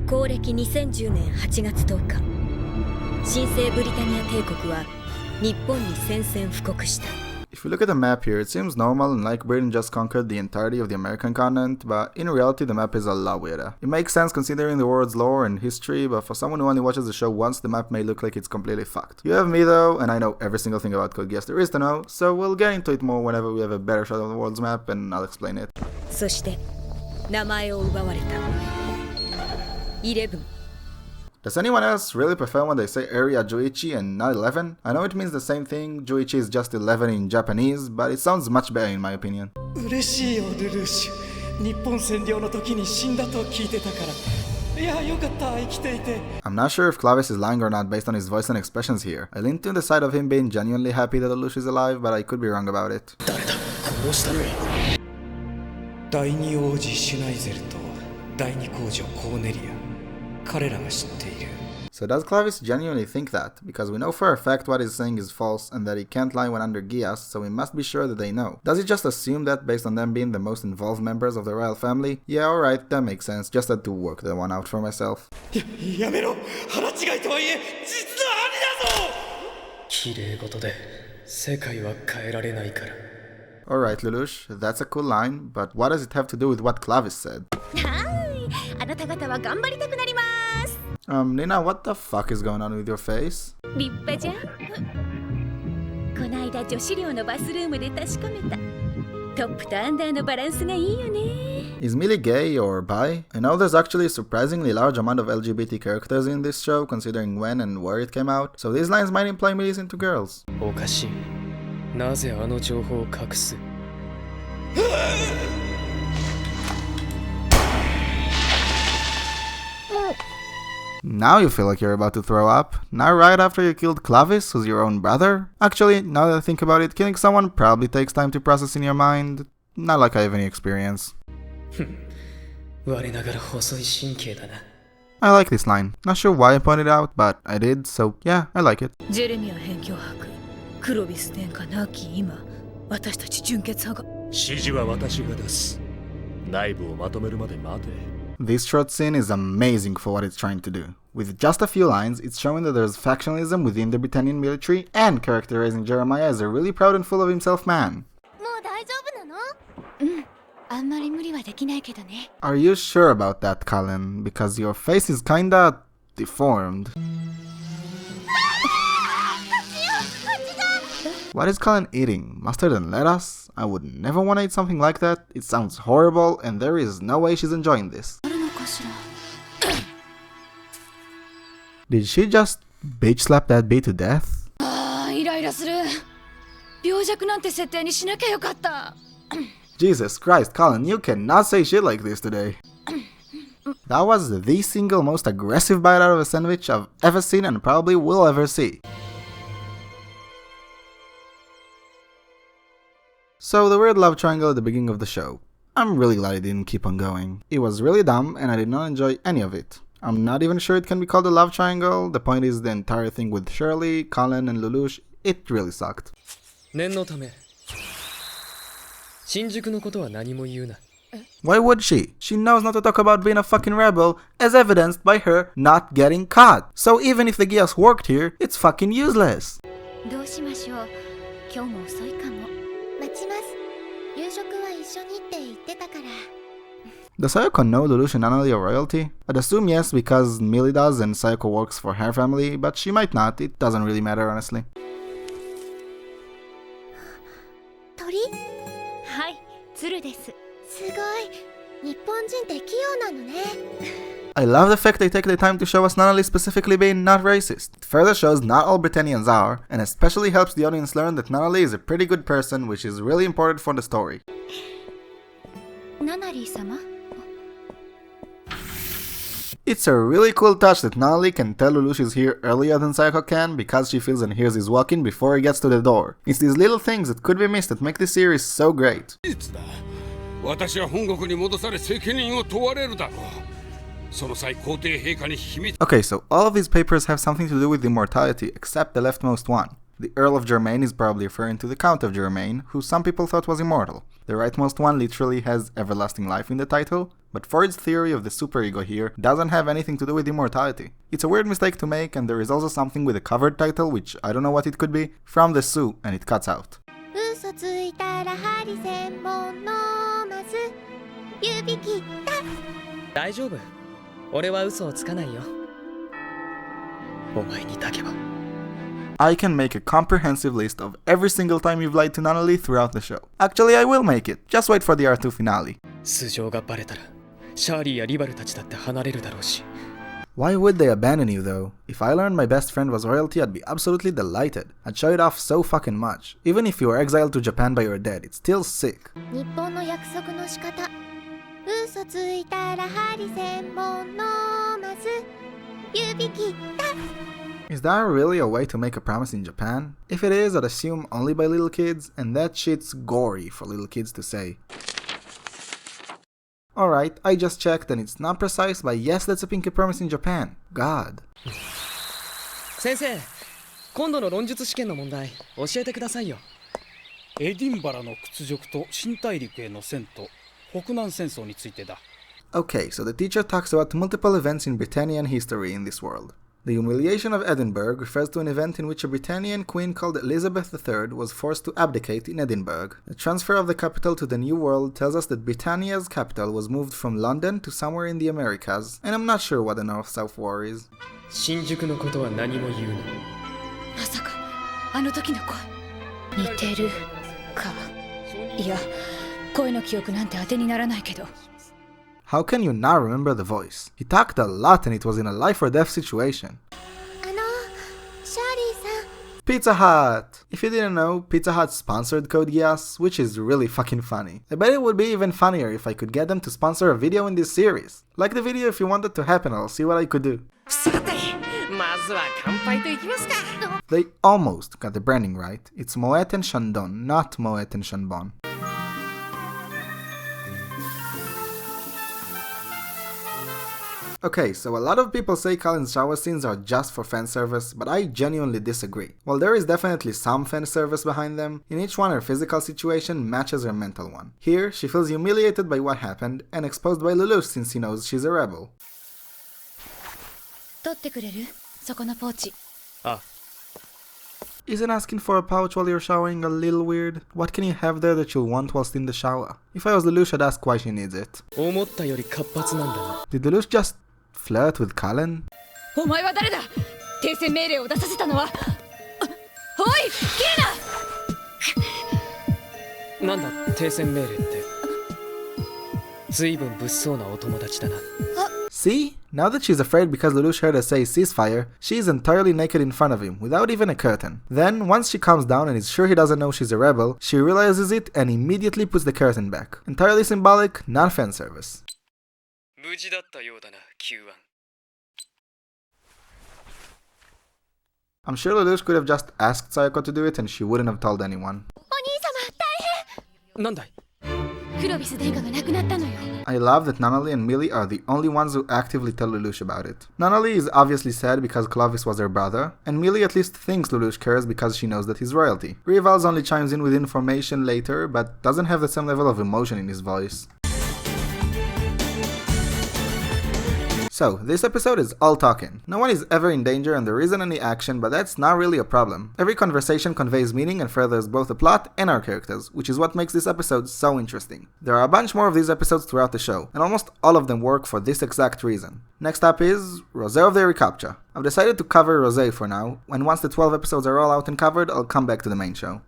公暦2010年8月10日、新生ブリタニア帝国は日本に宣戦布告した。If you look at the map here, it seems normal and like Britain just conquered the entirety of the American continent, but in reality the map is a lot weirder. It makes sense considering the world's lore and history, but for someone who only watches the show once, the map may look like it's completely fucked. You have me though, and I know every single thing about codegeass there is to know, so we'll get into it more whenever we have a better shot of the world's map, and I'll explain it. そして名前を奪われた。11。 Does anyone else really prefer when they say area Juichi and not 11? I know it means the same thing, Juichi is just 11 in Japanese, but it sounds much better in my opinion. 嬉しいよルルーシュ。日本占領の時に死んだと聞いてたから。いや、よかった、生きていて。I'm not sure if Clavis is lying or not based on his voice and expressions here. I lean to the side of him being genuinely happy that Lelouch is alive, but I could be wrong about it. 誰だ、殺したのよ。第二王子シュナイゼルと第二皇女コーネリア。彼らが知っている。 So does Clavis genuinely think that? Because we know for a fact what he's saying is false and that he can't lie when under Geass, so we must be sure that they know. Does he just assume that based on them being the most involved members of the royal family? Yeah, alright, that makes sense. Just had to work that one out for myself. やめろ、腹違いとはいえ実の兄だぞ。綺麗事で世界は変えられないから。 Alright, Lelouch, that's a cool line, but what does it have to do with what Clavis said? はい、あなた方は頑張りたくなります。Nina, what the fuck is going on with your face? 立派じゃん。こないだ女子寮のバスルームで確かめた。トップとアンダーのバランスがいいよね。Is Millie gay or bi? I know there's actually a surprisingly large amount of LGBT characters in this show, considering when and where it came out, so these lines might imply Millie's into girls. おかしい。なぜあの情報を隠す？ Now you feel like you're about to throw up. Not right after you killed Clavis, who's your own brother? Actually, now that I think about it, killing someone probably takes time to process in your mind. Not like I have any experience. I like this line. Not sure why I pointed it out, but I did, so yeah, I like it. ジェレミア辺境伯、クロビス殿下亡き今、私たち純血派が。指示は私が出す。内部をまとめるまで待て。 This short scene is amazing for what it's trying to do. With just a few lines, it's showing that there's factionalism within the Britannian military and characterizing Jeremiah as a really proud and full of himself man. Are you sure about that, Colin? Because your face is kinda deformed. What is Colin eating? Mustard and lettuce? I would never want to eat something like that. It sounds horrible and there is no way she's enjoying this. Did she just bitch slap that bee to death? Jesus Christ, Colin, you cannot say shit like this today. That was the single most aggressive bite out of a sandwich I've ever seen and probably will ever see. So the weird love triangle at the beginning of the show. I'm really glad it didn't keep on going. It was really dumb and I did not enjoy any of it. I'm not even sure it can be called a love triangle. The point is the entire thing with Shirley, Colin and Lelouch, it really sucked. Why would she? She knows not to talk about being a fucking rebel, as evidenced by her not getting caught. So even if the Geass worked here, it's fucking useless. Does Sayoko know Lelouch and Annalie are royalty? I'd assume yes because Millie does and Sayoko works for her family, but she might not, it doesn't really matter honestly. I love the fact they take the time to show us Annalie specifically being not racist. It further shows not all Britannians are, and especially helps the audience learn that Annalie is a pretty good person, which is really important for the story. It's a really cool touch that Annalie can tell Lelouch is here earlier than Sayoko can because she feels and hears his walk-in before he gets to the door. It's these little things that could be missed that make this series so great. Okay, so all of these papers have something to do with immortality except the leftmost one. The Earl of Germain is probably referring to the Count of Germain, who some people thought was immortal. The rightmost one literally has everlasting life in the title, but Freud's theory of the superego here doesn't have anything to do with immortality. It's a weird mistake to make, and there is also something with a covered title, which I don't know what it could be, from the Sioux, and it cuts out. 嘘ついたら針千本のまず指切った。大丈夫。俺は嘘をつかないよ。お前にだけは。I can make a comprehensive list of every single time you've lied to Nunnally throughout the show. Actually, I will make it. Just wait for the R2 finale. 素性がバレたら、シャーリーやリバルたちだって離れるだろうし。Why would they abandon you though? If I learned my best friend was royalty, I'd be absolutely delighted. I'd show it off so fucking much. Even if you were exiled to Japan by your dad, it's still sick. 日本の約束の仕方。嘘ついたら針千本のまず指切った。Is that really a way to make a promise in Japan? If it is, I'd assume only by little kids, and that shit's gory for little kids to say. Alright, I just checked and it's not precise, but yes, that's a pinky promise in Japan. God. 先生、今度の論述試験の問題、教えてくださいよ。エディンバラの屈辱と新大陸への戦と北南戦争についてだ。 Okay, so the teacher talks about multiple events in Britannian history in this world. The humiliation of Edinburgh refers to an event in which a Britannian queen called Elizabeth III was forced to abdicate in Edinburgh. The transfer of the capital to the New World tells us that Britannia's capital was moved from London to somewhere in the Americas, and I'm not sure what the North-South War is. 新宿のことは何も言うな。まさかあの時の声。似てるか。いや、声の記憶なんて当てにならないけど。How can you not remember the voice? He talked a lot and it was in a life or death situation. シャーリーさん。 Pizza Hut! If you didn't know, Pizza Hut sponsored codegeass, which is really fucking funny. I bet it would be even funnier if I could get them to sponsor a video in this series. Like the video if you want it to happen, I'll see what I could do. さて、まずは乾杯といきますか。They almost got the branding right. It's Moet and Chandon, not Moet and Chanbon. Okay, so a lot of people say Colin's shower scenes are just for fan service, but I genuinely disagree. While there is definitely some fan service behind them, in each one her physical situation matches her mental one. Here, she feels humiliated by what happened and exposed by Lelouch since he knows she's a rebel. 取ってくれる？そこのポーチ。あ、Isn't asking for a pouch while you're showering a little weird? What can you have there that you'll want whilst in the shower? If I was Lelouch, I'd ask why she needs it. 思ったより活発なんだな。Did Lelouch just flirt with Colin? お前は誰だ？停戦命令を出させたのは。おい、キなんだ、停戦命令って。ずいぶん物騒なお友達だな。See? Now that she's afraid because Lelouch heard her say ceasefire, she's entirely naked in front of him, without even a curtain. Then, once she calms down and is sure he doesn't know she's a rebel, she realizes it and immediately puts the curtain back. Entirely symbolic, not fan service. 無事だったようだな、Q1。I'm sure Lelouch could have just asked Sayako to do it and she wouldn't have told anyone. お兄様、大なんだい？変。クロビス殿下が亡くなったのよ。I love that Nunnally and Millie are the only ones who actively tell Lelouch about it. Nunnally is obviously sad because Clovis was her brother, and Millie at least thinks Lelouch cares because she knows that he's royalty. Rivals only chimes in with information later, but doesn't have the same level of emotion in his voice. So, this episode is all talking. No one is ever in danger and there isn't any action, but that's not really a problem. Every conversation conveys meaning and furthers both the plot and our characters, which is what makes this episode so interesting. There are a bunch more of these episodes throughout the show, and almost all of them work for this exact reason. Next up is Rosé of the Recaptcha. I've decided to cover Rosé for now, and once the 12 episodes are all out and covered, I'll come back to the main show.